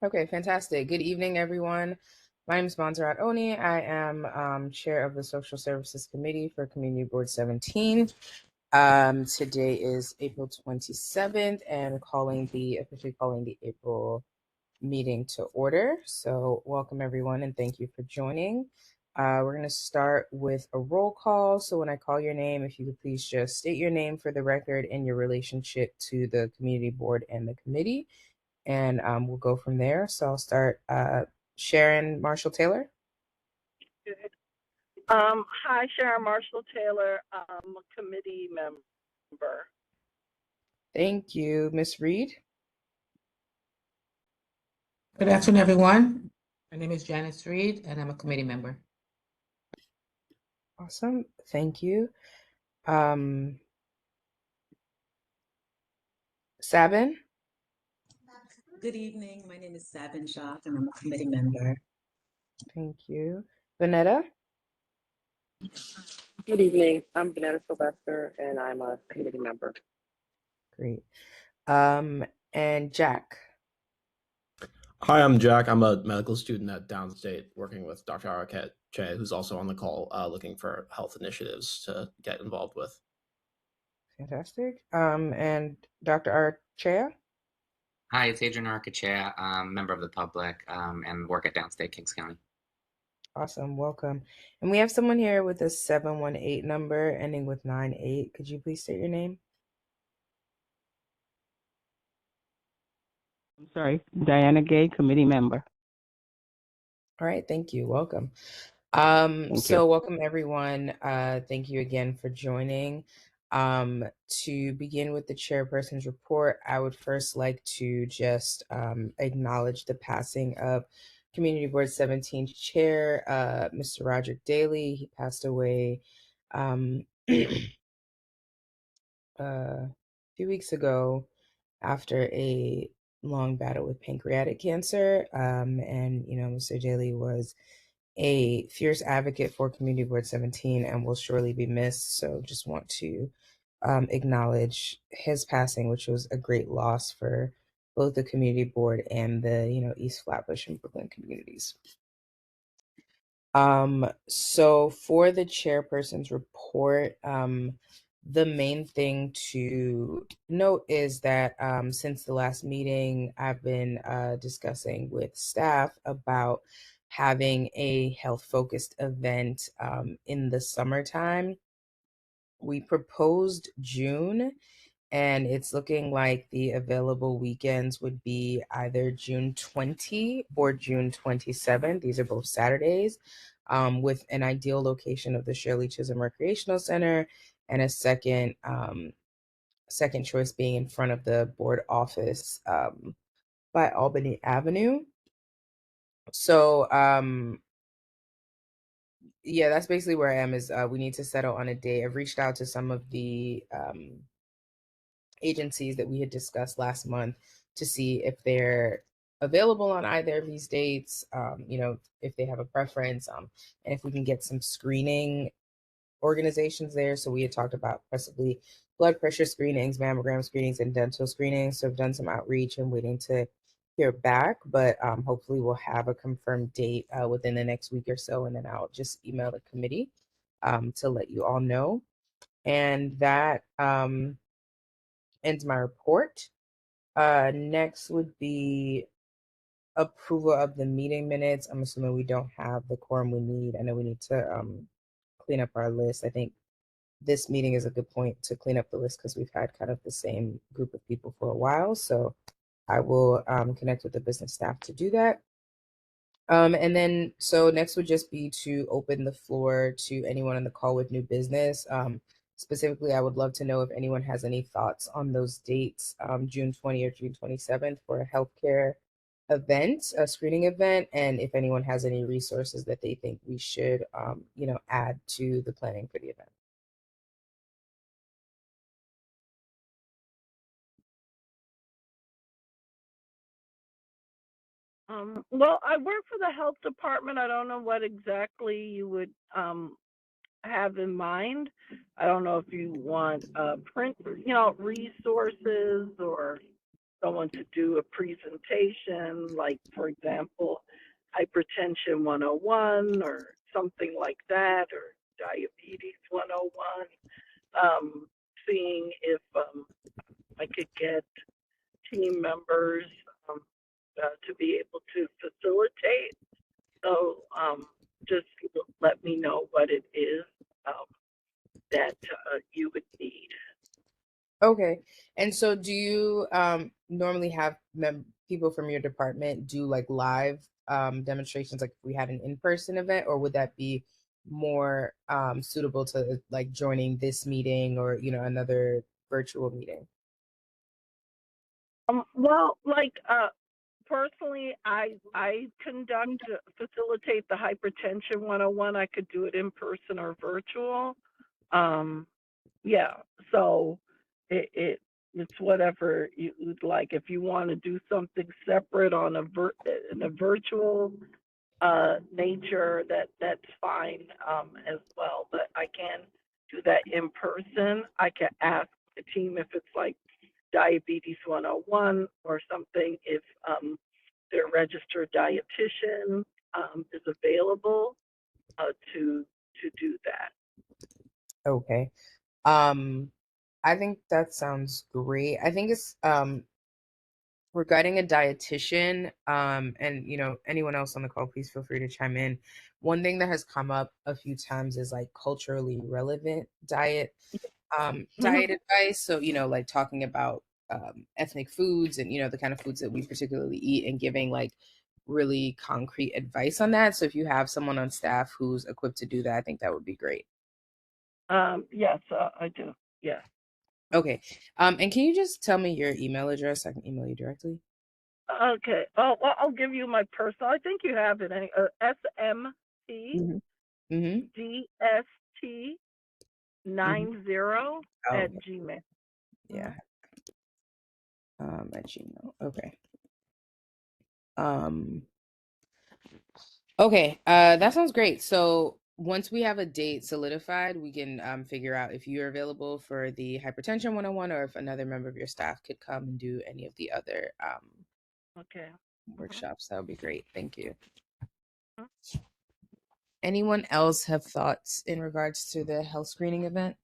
Okay, fantastic. Good evening, everyone. My name is Monzurat Oni. I am chair of the Social Services Committee for Community Board 17. Today is April 27th and officially calling the April meeting to order. So welcome everyone and thank you for joining. We're going to start with a roll call. So when I call your name, if you could please just state your name for the record and your relationship to the community board and the committee, and we'll go from there. So I'll start. Sharon Marshall Taylor. Good. Hi, Sharon Marshall Taylor. I'm a committee member. Thank you. Miss Reed. Good afternoon, everyone. My name is Janice Reed, and I'm a committee member. Awesome. Thank you. Sabin. Good evening. My name is Sabin Shah, and I'm a committee member. Thank you. Vanetta. Good evening. I'm Vanessa Sylvester, and I'm a committee member. Great. And Jack. Hi, I'm Jack. I'm a medical student at Downstate working with Dr. Araket Che, who's also on the call looking for health initiatives to get involved with. Fantastic. And Dr. Archea. Hi, it's Adrian Arcachea, member of the public, and work at Downstate Kings County. Awesome. Welcome. And we have someone here with a 718 number ending with 98. Could you please state your name? I'm sorry, Diana Gay, committee member. All right. Thank you. Welcome. Thank you. Welcome everyone. Thank you again for joining. To begin with the chairperson's report, I would first like to just acknowledge the passing of Community Board 17 chair, Mr. Roderick Daly. He passed away a few weeks ago after a long battle with pancreatic cancer. And, Mr. Daly was a fierce advocate for Community Board 17 and will surely be missed. So just want to acknowledge his passing, which was a great loss for both the community board and the, East Flatbush and Brooklyn communities. So for the chairperson's report, the main thing to note is that since the last meeting, I've been discussing with staff about having a health-focused event in the summertime. We proposed June, and it's looking like the available weekends would be either June 20 or June 27. These are both Saturdays, with an ideal location of the Shirley Chisholm Recreational Center and a second choice being in front of the board office by Albany Avenue. So yeah, that's basically where I am. Is we need to settle on a day. I've reached out to some of the agencies that we had discussed last month to see if they're available on either of these dates, if they have a preference, and if we can get some screening organizations there. So we had talked about possibly blood pressure screenings, mammogram screenings, and dental screenings. So I've done some outreach and waiting to hear back, but hopefully we'll have a confirmed date within the next week or so, and then I'll just email the committee to let you all know. And that ends my report. Next would be approval of the meeting minutes. I'm assuming we don't have the quorum we need. I know we need to clean up our list. I think this meeting is a good point to clean up the list because we've had kind of the same group of people for a while. So I will connect with the business staff to do that. And then, so next would just be to open the floor to anyone on the call with new business. Specifically, I would love to know if anyone has any thoughts on those dates, June 20 or June 27th for a healthcare event, a screening event, and if anyone has any resources that they think we should, add to the planning for the event. Well, I work for the health department. I don't know what exactly you would have in mind. I don't know if you want print, resources or someone to do a presentation, like, for example, hypertension 101 or something like that, or diabetes 101, seeing if I could get team members to be able to facilitate. So just let me know what it is that you would need. Okay. And so do you normally have people from your department do like live demonstrations, like if we had an in-person event, or would that be more suitable to like joining this meeting or, you know, another virtual meeting? Well, like personally, I facilitate the hypertension 101. I could do it in person or virtual. Yeah, so it's whatever you'd like. If you want to do something separate on in a virtual nature, that's fine as well. But I can do that in person. I can ask the team if it's like diabetes 101 or something, if their registered dietitian is available to do that. Okay. I think that sounds great. I think it's regarding a dietitian, and you know, anyone else on the call, please feel free to chime in. One thing that has come up a few times is like culturally relevant diet advice. So, you know, like talking about ethnic foods and, you know, the kind of foods that we particularly eat, and giving like really concrete advice on that. So if you have someone on staff who's equipped to do that, I think that would be great. Yes, I do. Yes. Okay. And can you just tell me your email address so I can email you directly? Okay. Oh, well, I'll give you my personal. I think you have it. SMT Mm-hmm. Mm-hmm. DST 90 Oh, at okay. Gmail. Yeah. At Gmail. Okay. Um, okay. That sounds great. So once we have a date solidified, we can figure out if you're available for the hypertension 101, or if another member of your staff could come and do any of the other Okay. workshops. That would be great. Thank you. Mhm. Anyone else have thoughts in regards to the health screening event?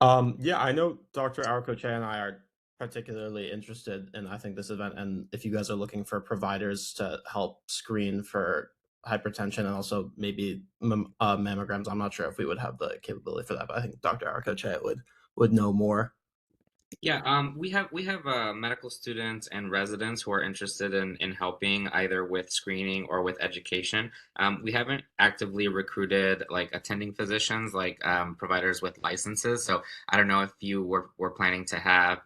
Yeah, I know Dr. Arcoche and I are particularly interested in, I think, this event. And if you guys are looking for providers to help screen for hypertension and also maybe mammograms, I'm not sure if we would have the capability for that, but I think Dr. Arcoche would know more. Yeah, we have medical students and residents who are interested in helping either with screening or with education. We haven't actively recruited like attending physicians, like providers with licenses. So I don't know if you were planning to have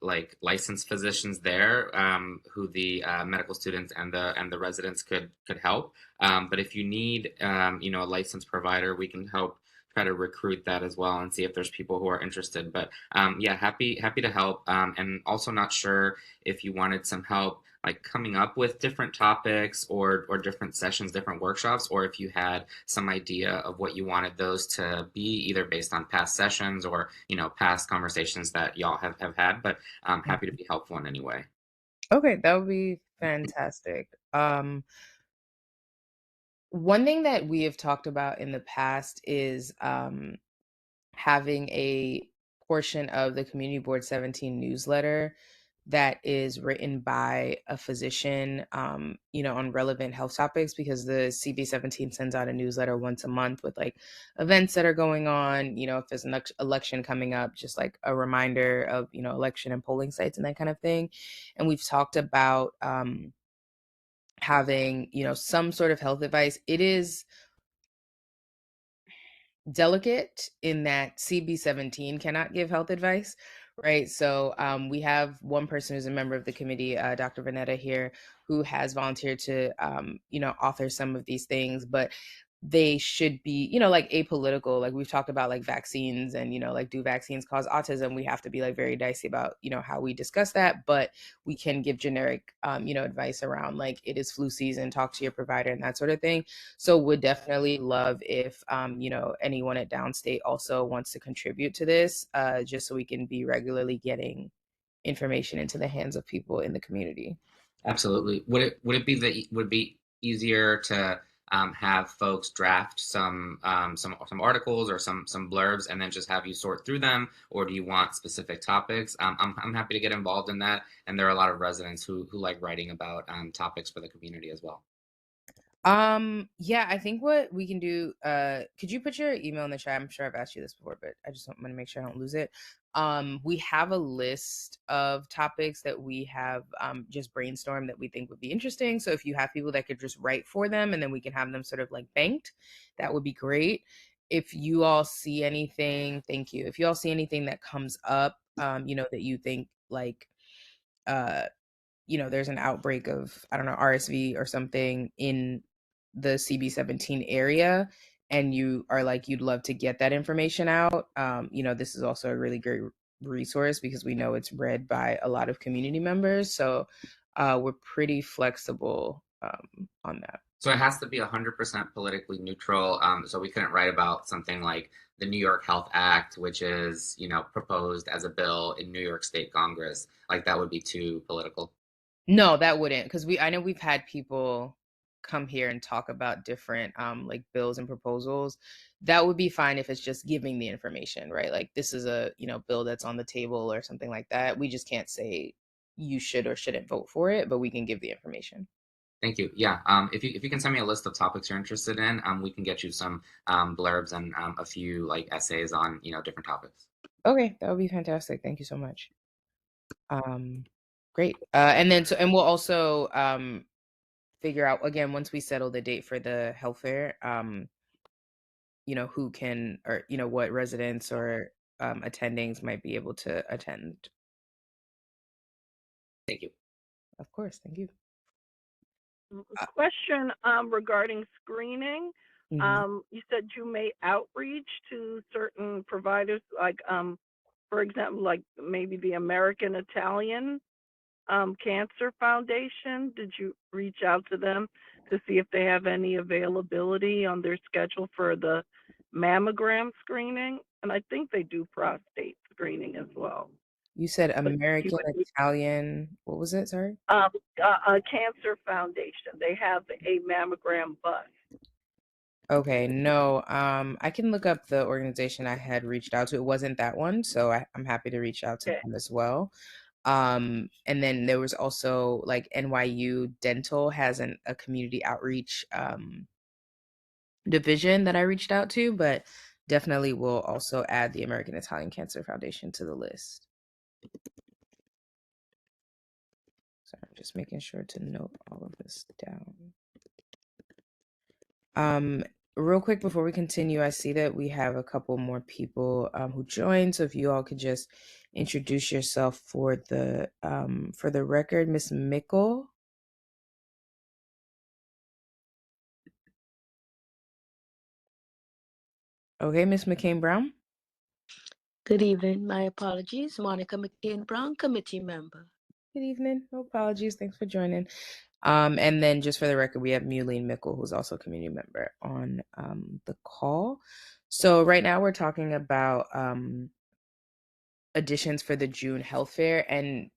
like licensed physicians there who the medical students and the residents could help. But if you need you know, a licensed provider, we can help try to recruit that as well and see if there's people who are interested. But yeah, happy to help. And also not sure if you wanted some help like coming up with different topics or different sessions, different workshops, or if you had some idea of what you wanted those to be, either based on past sessions or, you know, past conversations that y'all have had. But I'm happy to be helpful in any way. Okay, that would be fantastic. One thing that we have talked about in the past is having a portion of the Community Board 17 newsletter that is written by a physician, you know, on relevant health topics, because the CB17 sends out a newsletter once a month with like events that are going on, you know, if there's an election coming up, just like a reminder of, you know, election and polling sites and that kind of thing. And we've talked about having, you know, some sort of health advice. It is delicate in that CB17 cannot give health advice, right? So we have one person who's a member of the committee, Dr. Vanetta here, who has volunteered to, you know, author some of these things, but they should be, you know, like apolitical. Like we've talked about like vaccines and, you know, like do vaccines cause autism? We have to be like very dicey about, you know, how we discuss that, but we can give generic, you know, advice around like it is flu season, talk to your provider and that sort of thing. So would definitely love if, you know, anyone at Downstate also wants to contribute to this, just so we can be regularly getting information into the hands of people in the community. Absolutely. Would it be easier to have folks draft some articles or some blurbs and then just have you sort through them, or do you want specific topics? I'm happy to get involved in that, and there are a lot of residents who like writing about topics for the community as well. Yeah, I think what we can do, could you put your email in the chat? I'm sure I've asked you this before, but I just want to make sure I don't lose it. We have a list of topics that we have just brainstormed that we think would be interesting. So if you have people that could just write for them and then we can have them sort of like banked, that would be great. If you all see anything, thank you. If you all see anything that comes up, that you think like there's an outbreak of, I don't know, RSV or something in the CB17 area, and you are like, you'd love to get that information out, this is also a really great resource because we know it's read by a lot of community members. So we're pretty flexible on that. So it has to be 100% politically neutral. So we couldn't write about something like the New York Health Act, which is, proposed as a bill in New York State Congress. Like that would be too political. No, that wouldn't, because I know we've had people come here and talk about different like bills and proposals. That would be fine if it's just giving the information, right? Like this is a bill that's on the table or something like that. We just can't say you should or shouldn't vote for it, but we can give the information. Thank you. Yeah. If you can send me a list of topics you're interested in, we can get you some blurbs and a few like essays on different topics. Okay, that would be fantastic. Thank you so much. Great. And we'll also figure out again once we settle the date for the health fair, who can, or what residents or attendings might be able to attend. Thank you. Of course, thank you. Question regarding screening. You said you may outreach to certain providers, like for example, like maybe the American Italian Cancer Foundation. Did you reach out to them to see if they have any availability on their schedule for the mammogram screening? And I think they do prostate screening as well. You said American Italian, what was it? Sorry? A Cancer Foundation. They have a mammogram bus. Okay, no, I can look up the organization I had reached out to. It wasn't that one, so I'm happy to reach out to them as well. And then there was also like NYU Dental has a community outreach division that I reached out to, but definitely will also add the American Italian Cancer Foundation to the list. So I'm just making sure to note all of this down. Real quick before we continue, I see that we have a couple more people who joined. So if you all could just introduce yourself for the record, Miss Mickle. Okay, Miss McCain Brown. Good evening. My apologies. Monica McCain Brown, committee member. Good evening. No apologies. Thanks for joining. And then just for the record, we have Muleen Mickle, who's also a community member on the call. So right now we're talking about additions for the June health fair. And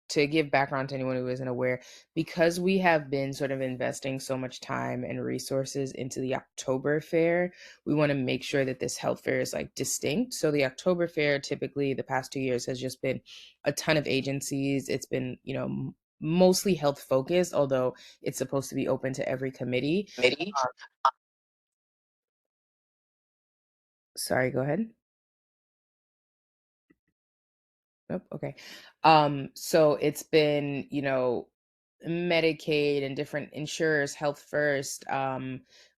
to give background to anyone who isn't aware, because we have been sort of investing so much time and resources into the October fair, we want to make sure that this health fair is like distinct. So the October fair, typically the past 2 years, has just been a ton of agencies. It's been, mostly health focused, although it's supposed to be open to every committee. Sorry, go ahead. Nope. Okay. So it's been, Medicaid and different insurers, Health First.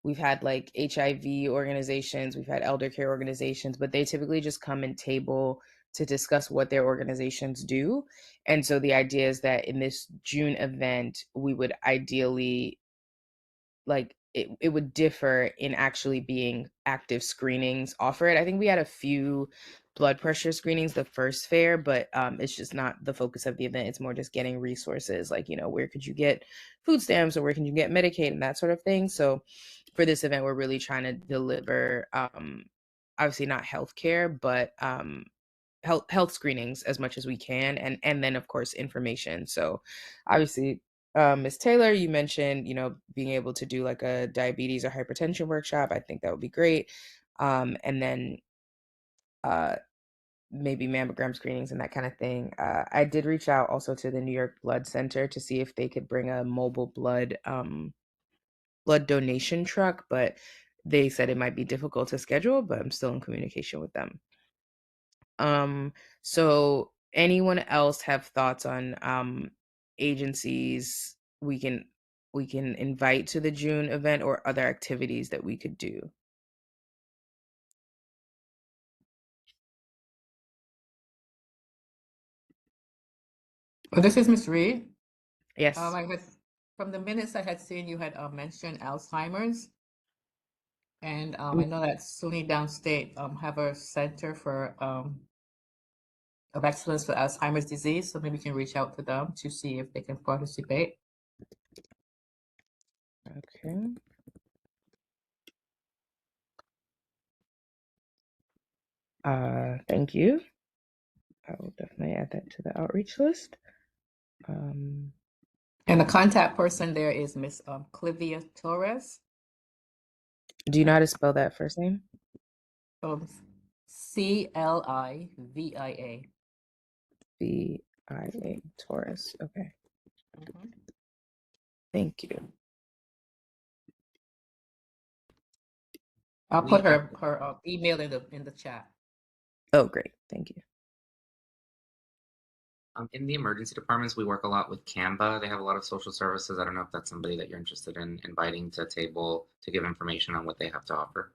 We've had like HIV organizations, we've had elder care organizations, but they typically just come and table to discuss what their organizations do. And so the idea is that in this June event, we would ideally like it would differ in actually being active screenings offered. I think we had a few blood pressure screenings the first fair, but it's just not the focus of the event. It's more just getting resources like, where could you get food stamps or where can you get Medicaid and that sort of thing. So for this event, we're really trying to deliver, obviously not healthcare, but health screenings as much as we can, and then of course information. So obviously, Ms. Taylor, you mentioned, being able to do like a diabetes or hypertension workshop. I think that would be great. And then maybe mammogram screenings and that kind of thing. I did reach out also to the New York Blood Center to see if they could bring a mobile blood donation truck, but they said it might be difficult to schedule, but I'm still in communication with them. So anyone else have thoughts on agencies we can invite to the June event, or other activities that we could do? Well, this is Miss Reed. Yes. From the minutes I had seen, you had mentioned Alzheimer's. And I know that SUNY Downstate have a center for of excellence for Alzheimer's disease. So maybe we can reach out to them to see if they can participate. Okay. Thank you. I will definitely add that to the outreach list. And the contact person there is Miss Clivia Torres. Do you know how to spell that first name? Clivia. VIA, Torres. Okay. Thank you. I'll put her email in the chat. Oh, great. Thank you. In the emergency departments, we work a lot with Canva. They have a lot of social services. I don't know if that's somebody that you're interested in inviting to a table to give information on what they have to offer.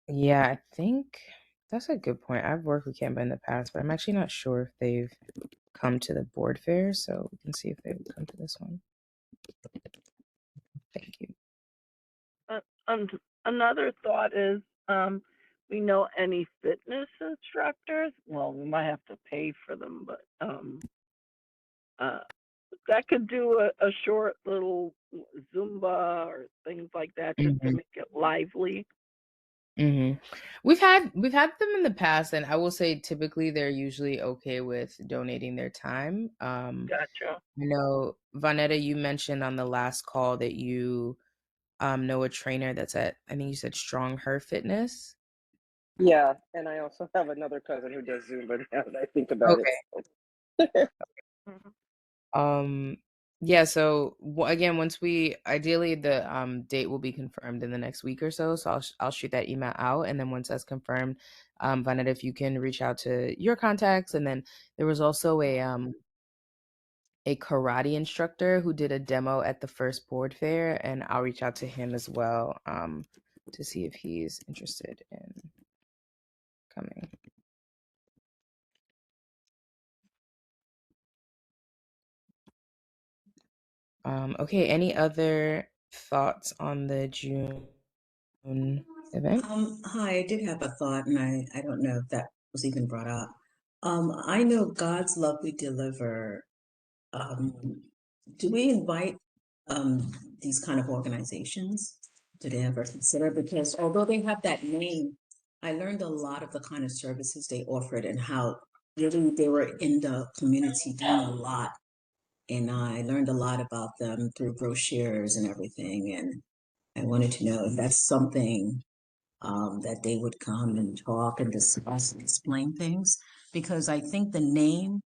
Yeah, I think that's a good point. I've worked with Canva in the past, but I'm actually not sure if they've come to the board fair, so we can see if they would come to this one. Thank you. Another thought is, we know any fitness instructors. Well, we might have to pay for them, but that could do a short little Zumba or things like that, just to make it lively. We've had them in the past, and I will say typically they're usually okay with donating their time. Gotcha. I know, Vanetta, you mentioned on the last call that you know a trainer that's at, I think you said Strong Her Fitness. Yeah, and I also have another cousin who does Zumba now that I think about it. Yeah, so again, once ideally the date will be confirmed in the next week or so, I'll shoot that email out, and then once that's confirmed, Vanetta, if you can reach out to your contacts. And then there was also a karate instructor who did a demo at the first board fair, and I'll reach out to him as well to see if he's interested in coming. Okay, any other thoughts on the June event? Hi, I did have a thought, and I don't know if that was even brought up. I know God's Love We Deliver. Do we invite these kind of organizations? Do they ever consider? Because although they have that name, I learned a lot of the kind of services they offered and how really they were in the community doing a lot. And I learned a lot about them through brochures and everything. And I wanted to know if that's something that they would come and talk and discuss and explain things, because I think the name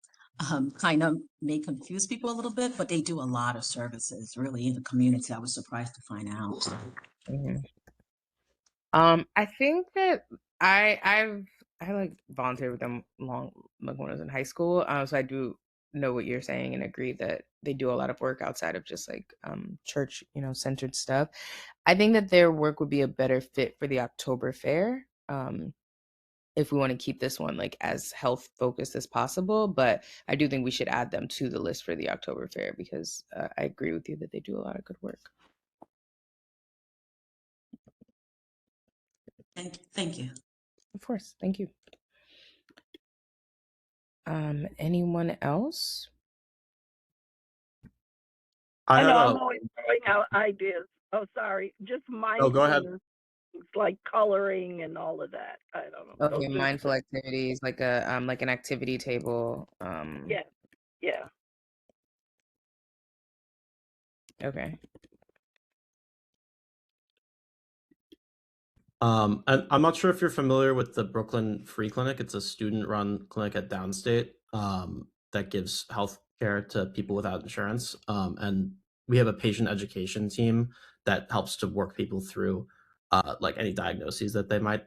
kind of may confuse people a little bit, but they do a lot of services really in the community. I was surprised to find out. I think that I like volunteered with them like when I was in high school. So I do know what you're saying and agree that they do a lot of work outside of just like church, centered stuff. I think that their work would be a better fit for the October fair. If we want to keep this one like as health focused as possible, but I do think we should add them to the list for the October fair, because I agree with you that they do a lot of good work. Thank you. Of course. Thank you. Anyone else? I know I'm always throwing out ideas. Oh, sorry. Just mindfulness. Go ahead. like coloring and all of that. I don't know. Okay, mindful activities like an activity table. Yeah, yeah. Okay. And I'm not sure if you're familiar with the Brooklyn Free Clinic. It's a student-run clinic at Downstate that gives health care to people without insurance. And we have a patient education team that helps to work people through like any diagnoses that they might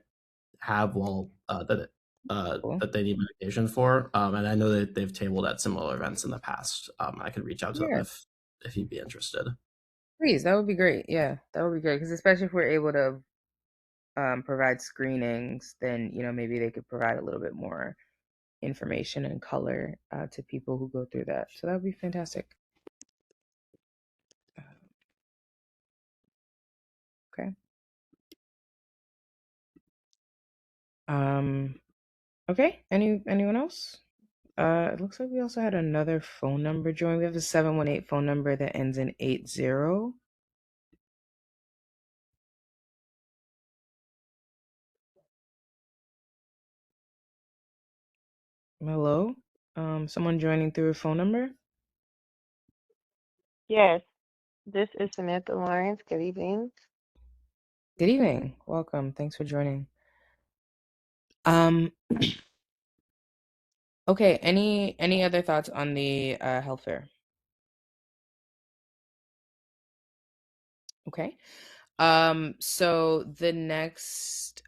have while Cool. that they need medication for. And I know that they've tabled at similar events in the past. I could reach out to them Yeah. if you'd be interested. Please, that would be great. Yeah, that would be great because especially if we're able to provide screenings, then maybe they could provide a little bit more information and color to people who go through that. So that would be fantastic. Okay. Okay. Anyone else? It looks like we also had another phone number join. We have a 718 phone number that ends in 80. Hello? Someone joining through a phone number? Yes, this is Samantha Lawrence. Good evening. Good evening. Welcome. Thanks for joining. Um, okay, any other thoughts on the health fair? Okay. So the next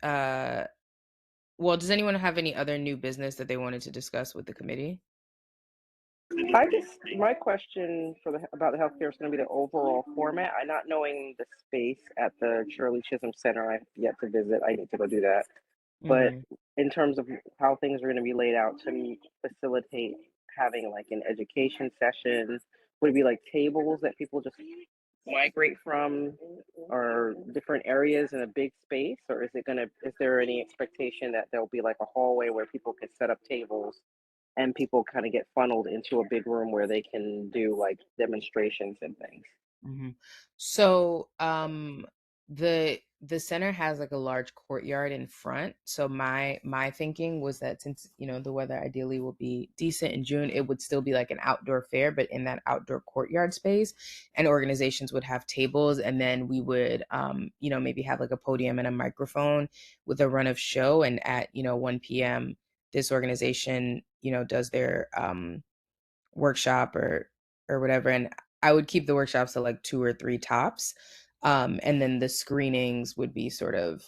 well, does anyone have any other new business that they wanted to discuss with the committee? My question about the healthcare is going to be the overall format. I'm not knowing the space at the Shirley Chisholm Center. I've yet to visit. I need to go do that. But in terms of how things are going to be laid out to facilitate having like an education session, would it be like tables that people just migrate from or different areas in a big space? Or is there any expectation that there'll be like a hallway where people can set up tables and people kind of get funneled into a big room where they can do like demonstrations and things? So, the center has like a large courtyard in front. So my thinking was that since the weather ideally will be decent in June, it would still be like an outdoor fair, but in that outdoor courtyard space, and organizations would have tables, and then we would maybe have like a podium and a microphone with a run of show, and at 1 p.m. this organization does their workshop or whatever, and I would keep the workshops to like 2 or 3 tops, and then the screenings would be sort of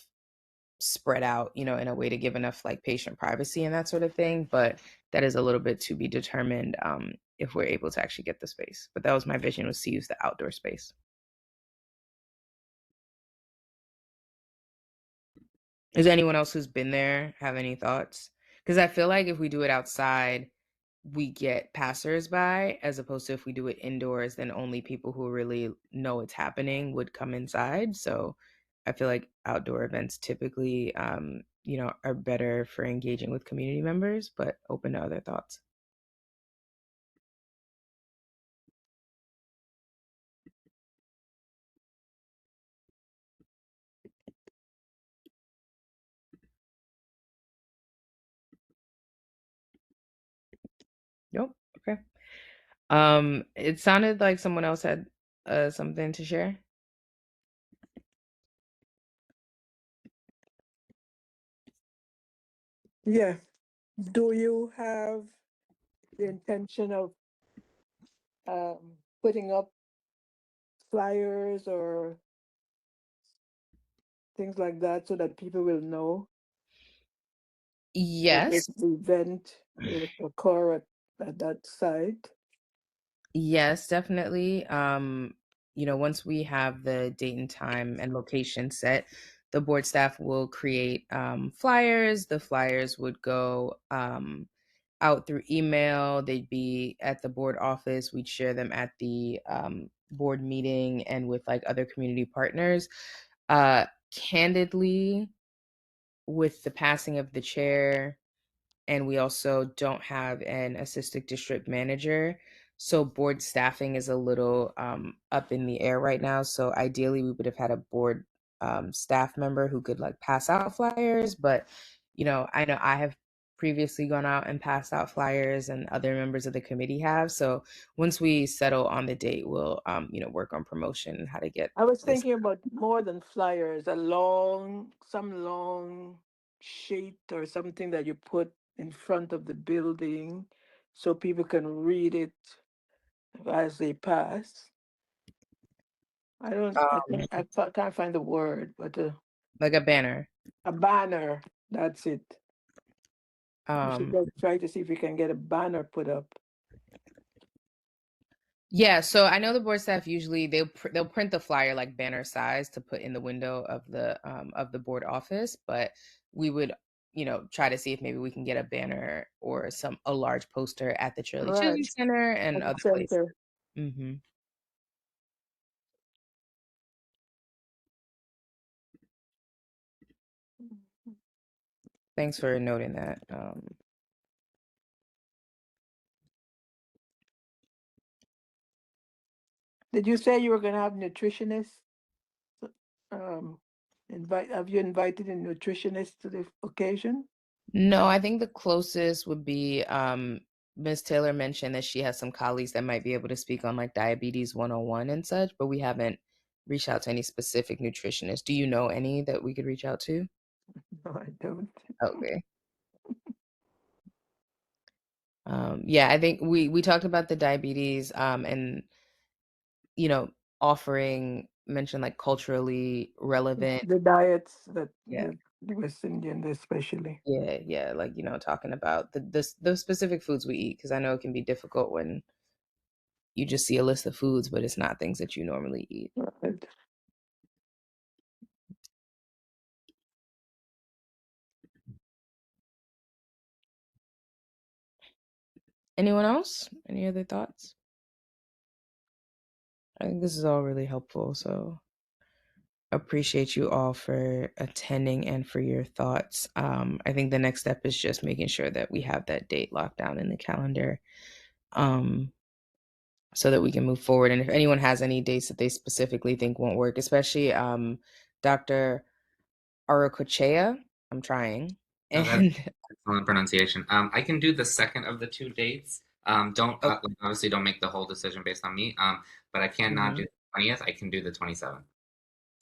spread out in a way to give enough like patient privacy and that sort of thing, but that is a little bit to be determined if we're able to actually get the space. But that was my vision, was to use the outdoor space. Is anyone else who's been there have any thoughts? Because I feel like if we do it outside, we get passersby, as opposed to if we do it indoors, then only people who really know it's happening would come inside. So I feel like outdoor events typically, are better for engaging with community members, but open to other thoughts. Nope. Okay. It sounded like someone else had something to share. Yeah. Do you have the intention of putting up flyers or things like that so that people will know that Yes. this event will occur at that site? Yes, definitely. Once we have the date and time and location set, the board staff will create flyers. The flyers would go out through email. They'd be at the board office. We'd share them at the board meeting and with like other community partners. Candidly, with the passing of the chair, and we also don't have an assistant district manager. So board staffing is a little up in the air right now. So ideally, we would have had a board staff member who could like pass out flyers, but I know I have previously gone out and passed out flyers, and other members of the committee have. So once we settle on the date, we'll work on promotion and how to get I was this. thinking about more than flyers, some long sheet or something that you put in front of the building so people can read it as they pass. Um, I can't find the word, but like a banner. a banner. That's it. We should Um, try to see if we can get a banner put up. Yeah, so I know the board staff usually they'll print the flyer like banner size to put in the window of the board office, but we would try to see if maybe we can get a banner or a large poster at the Shirley Chisholm Right. Center and At the other places. center. Hmm. Thanks for noting that. Did you say you were going to have nutritionists? Have you invited a nutritionist to the occasion? No, I think the closest would be Ms. Taylor mentioned that she has some colleagues that might be able to speak on like diabetes 101 and such, but we haven't reached out to any specific nutritionists. Do you know any that we could reach out to? No, I don't. Okay. Yeah, I think we talked about the diabetes and offering mention like culturally relevant. The diets that Yeah. the West Indian especially. Yeah, like talking about the specific foods we eat, because I know it can be difficult when you just see a list of foods, but it's not things that you normally eat. Right. Anyone else? Any other thoughts? I think this is all really helpful, so appreciate you all for attending and for your thoughts. I think the next step is just making sure that we have that date locked down in the calendar, so that we can move forward. And if anyone has any dates that they specifically think won't work, especially Dr. Arocochea, I'm trying. No, that's And excellent pronunciation. I can do the second of the two dates. Don't okay. like, obviously don't make the whole decision based on me. But I cannot do the 20th. I can do the 27th.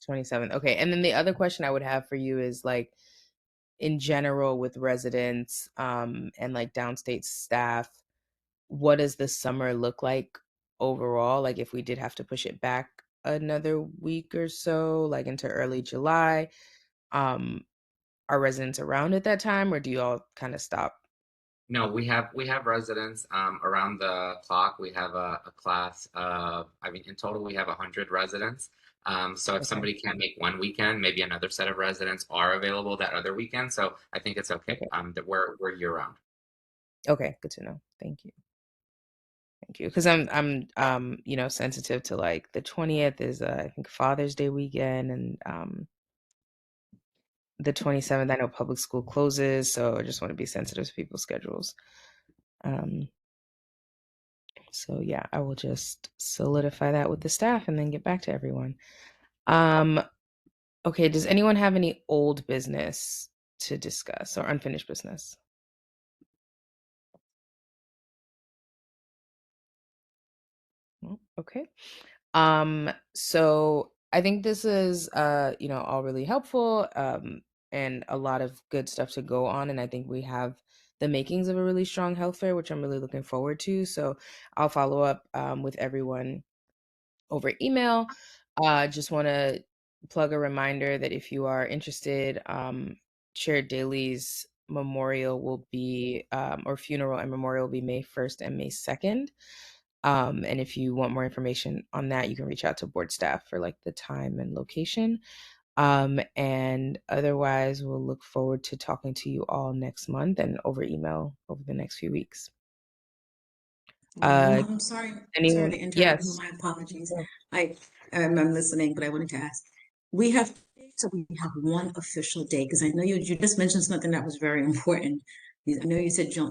27th. Okay. And then the other question I would have for you is like, in general with residents and like downstate staff, what does the summer look like overall? Like if we did have to push it back another week or so, like into early July, are residents around at that time, or do you all kind of stop? No, we have residents around the clock. We have a class of, I mean, in total we have 100 residents. So if Okay. somebody can't make one weekend, maybe another set of residents are available that other weekend. So I think it's okay. That we're year round. Okay, good to know. Thank you. Thank you. Because I'm sensitive to like the 20th is I think Father's Day weekend, and the 27th I know public school closes, so I just want to be sensitive to people's schedules. So yeah, I will just solidify that with the staff and then get back to everyone. Okay, does anyone have any old business to discuss or unfinished business? Okay. So I think this is all really helpful, and a lot of good stuff to go on. And I think we have the makings of a really strong health fair, which I'm really looking forward to. So I'll follow up with everyone over email. Just want to plug a reminder that if you are interested, Shared Daily's memorial will be, or funeral and memorial will be May 1st and May 2nd. And if you want more information on that, you can reach out to board staff for like the time and location. And otherwise, we'll look forward to talking to you all next month and over email over the next few weeks. I'm sorry. Sorry Anyone? to interrupt. Yes. My apologies. I'm listening, but I wanted to ask. We have so we have one official date because I know you just mentioned something that was very important. I know you said June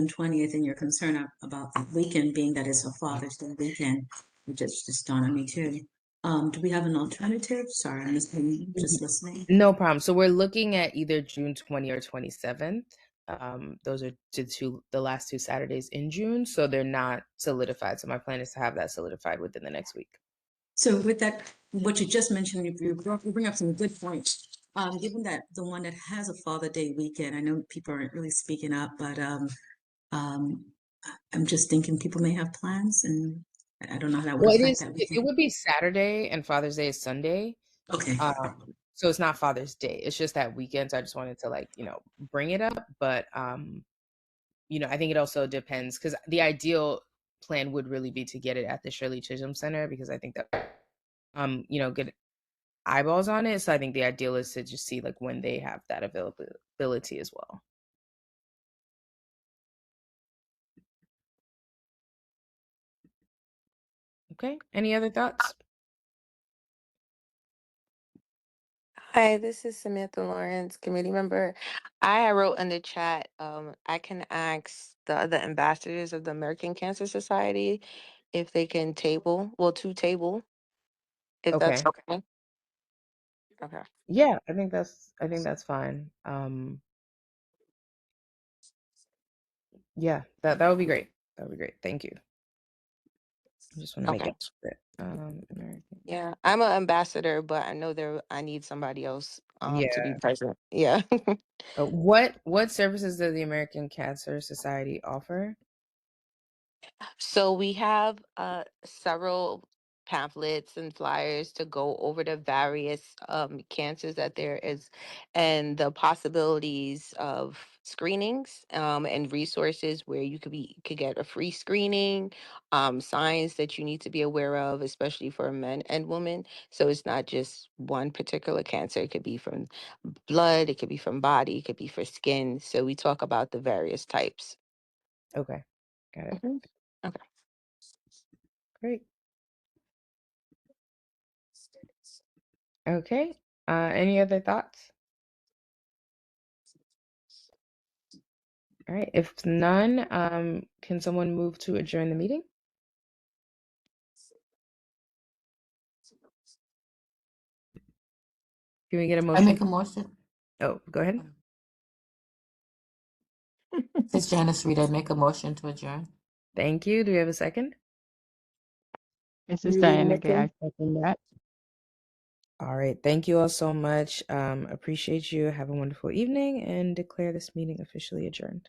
20th, and you're concerned about the weekend being that it's a Father's Day weekend. It just dawned on me too. Do we have an alternative? Sorry, I'm just listening. No problem. So we're looking at either June 20 or 27th. Those are the last two Saturdays in June, so they're not solidified. So my plan is to have that solidified within the next week. So with that, what you just mentioned, you bring up some good points. Given that the one that has a Father Day weekend, I know people aren't really speaking up, but I'm just thinking people may have plans, and I don't know how that would Well, affect that it weekend. would be Saturday and Father's Day is Sunday. Okay. So it's not Father's Day. It's just that weekend. So I just wanted to bring it up. But I think it also depends because the ideal plan would really be to get it at the Shirley Chisholm Center because I think that get eyeballs on it. So I think the ideal is to just see when they have that availability as well. Okay. Any other thoughts? Hi, this is Samantha Lawrence, committee member. I wrote in the chat, I can ask the other ambassadors of the American Cancer Society if they can to table, if that's Okay. okay. Okay. Yeah, I think that's fine. Yeah, that would be great. That would be great. Thank you. I just want to make Okay. it American. Yeah, I'm an ambassador, but I know I need somebody else to be Yeah. present. Yeah. What services does the American Cancer Society offer? So we have several pamphlets and flyers to go over the various cancers that there is and the possibilities of screenings and resources where you could get a free screening, signs that you need to be aware of, especially for men and women. So it's not just one particular cancer. It could be from blood, it could be from body, it could be for skin. So we talk about the various types. Okay. Got it. Mhm. Okay. Great. Okay. Any other thoughts? All right. If none, can someone move to adjourn the meeting? Can we get a I motion? make a motion. Oh, go ahead. It's Janice Reed. I make a motion to adjourn. Thank you. Do we have a second? This is Really Diana Gay. I making second that. All right. Thank you all so much. Appreciate you. Have a wonderful evening and declare this meeting officially adjourned.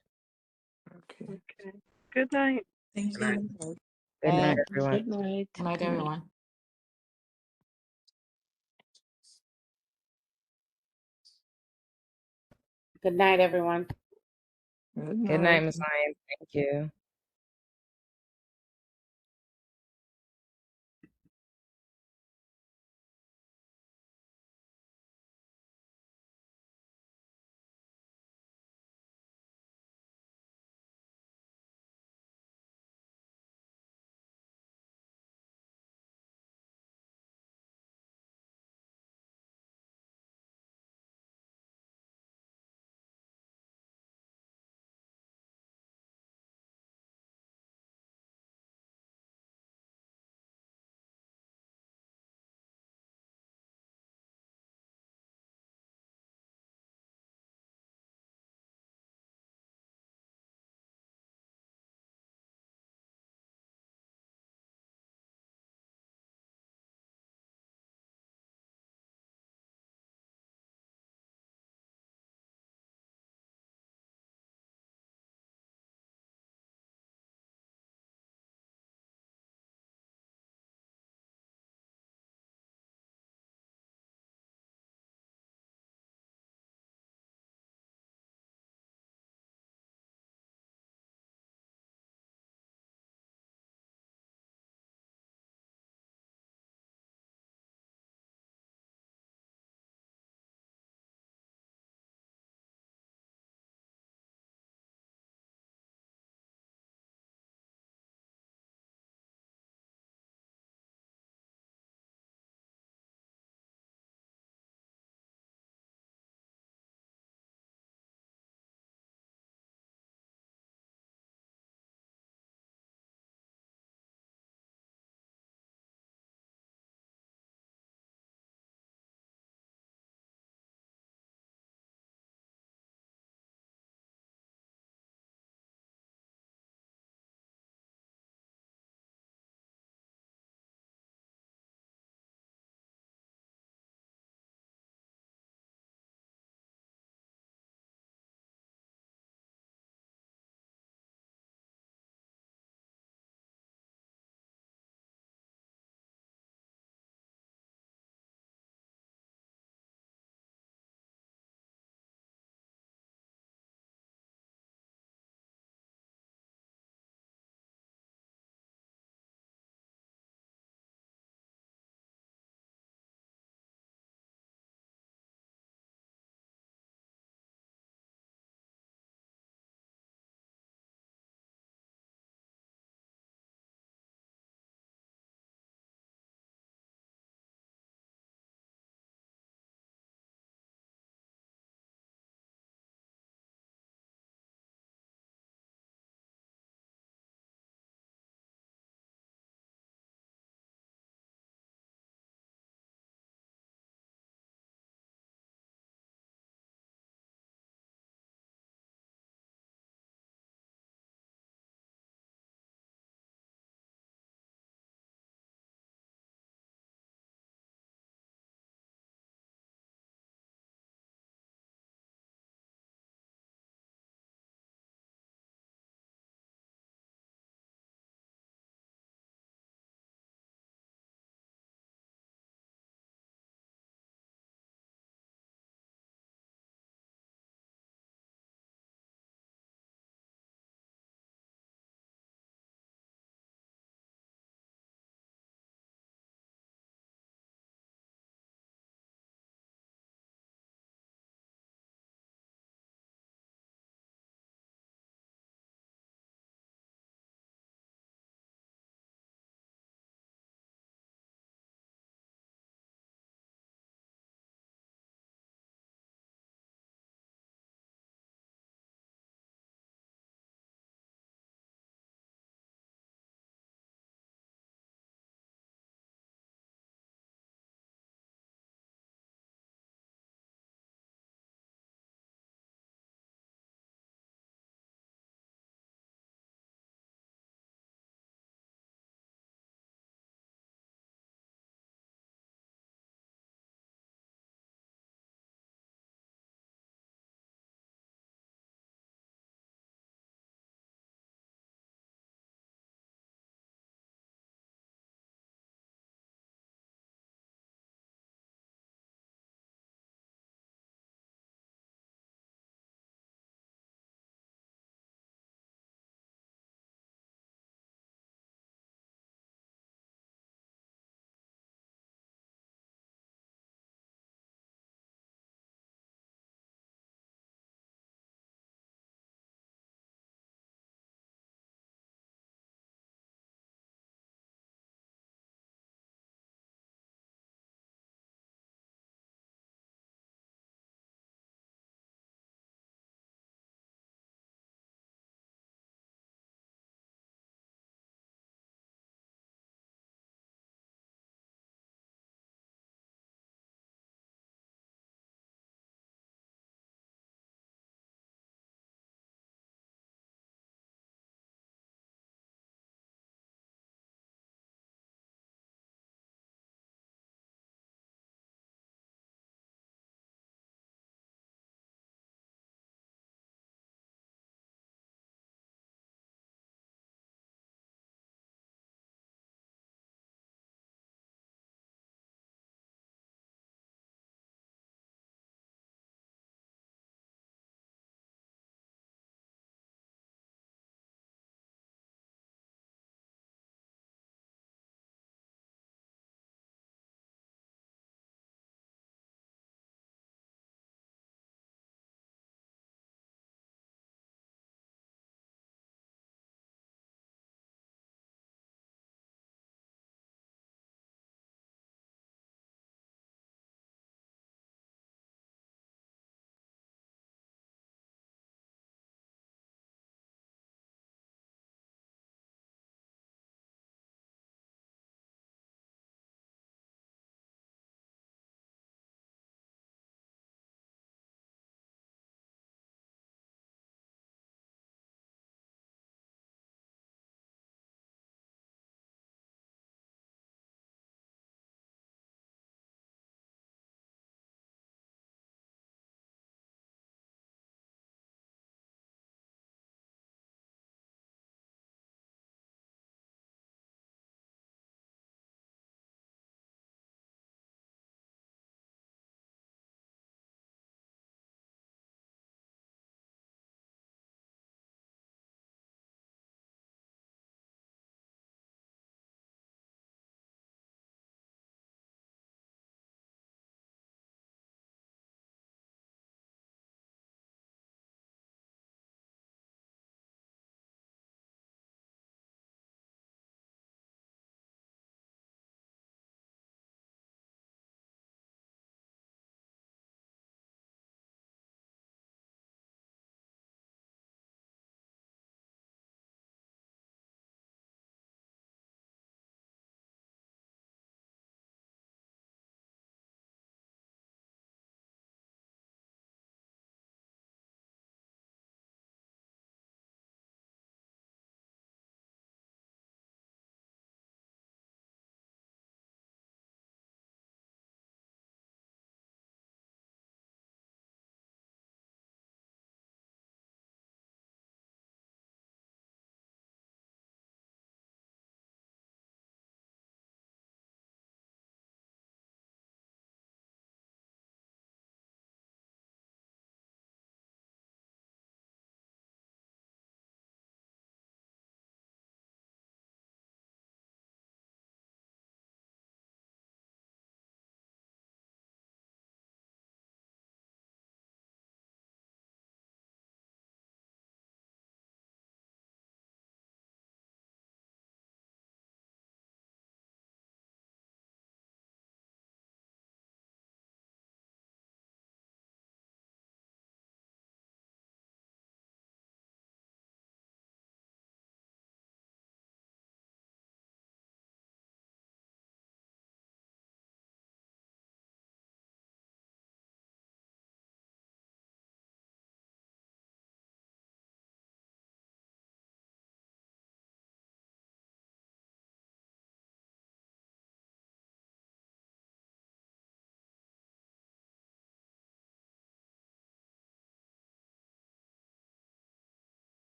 okay. Okay. Good night. Thank Good night. you. Good night, And everyone. Good night. good night, everyone. Good night, everyone. Good Good night, night. Ms. Lyons. Thank you.